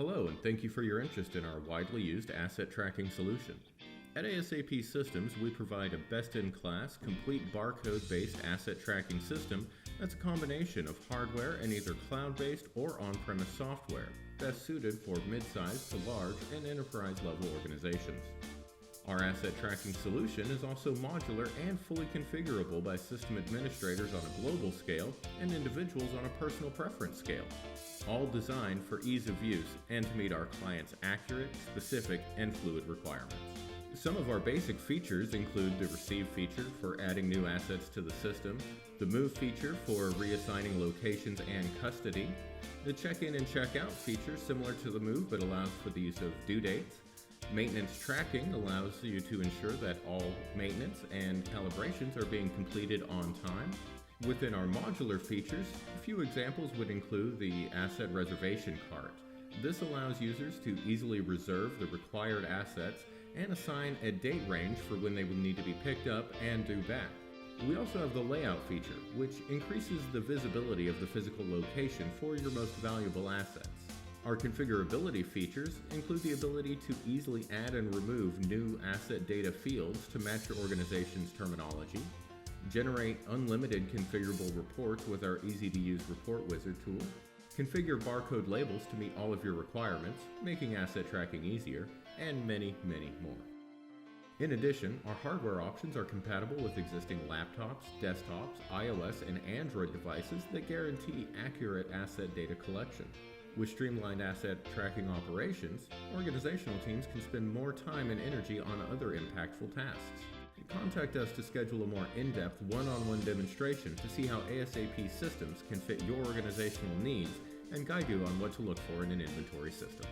Hello, and thank you for your interest in our widely used asset tracking solution. At ASAP Systems, we provide a best-in-class, complete barcode-based asset tracking system that's a combination of hardware and either cloud-based or on-premise software, best suited for mid-sized to large and enterprise-level organizations. Our asset tracking solution is also modular and fully configurable by system administrators on a global scale and individuals on a personal preference scale, all designed for ease of use and to meet our clients' accurate, specific, and fluid requirements. Some of our basic features include the Receive feature for adding new assets to the system, the Move feature for reassigning locations and custody, the Check-in and Check-out feature similar to the Move but allows for the use of due dates. Maintenance tracking allows you to ensure that all maintenance and calibrations are being completed on time. Within our modular features, a few examples would include the Asset Reservation Cart. This allows users to easily reserve the required assets and assign a date range for when they will need to be picked up and due back. We also have the Layout feature, which increases the visibility of the physical location for your most valuable assets. Our configurability features include the ability to easily add and remove new asset data fields to match your organization's terminology, generate unlimited configurable reports with our easy-to-use Report Wizard tool, configure barcode labels to meet all of your requirements, making asset tracking easier, and many, many more. In addition, our hardware options are compatible with existing laptops, desktops, iOS, and Android devices that guarantee accurate asset data collection. With streamlined asset tracking operations, organizational teams can spend more time and energy on other impactful tasks. Contact us to schedule a more in-depth one-on-one demonstration to see how ASAP Systems can fit your organizational needs and guide you on what to look for in an inventory system.